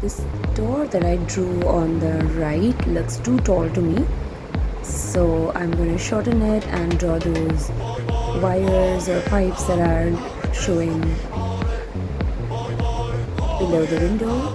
This door that I drew on the right looks too tall to me, so I'm going to shorten it and draw those wires or pipes that are showing below the window.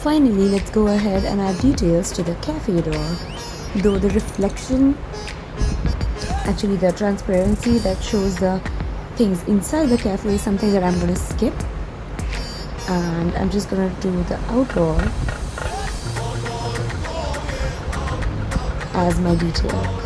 Finally, let's go ahead and add details to the cafe door. Though the reflection, actually the transparency that shows the things inside the cafe is something that I'm going to skip. And I'm just going to do the outdoor as my detail.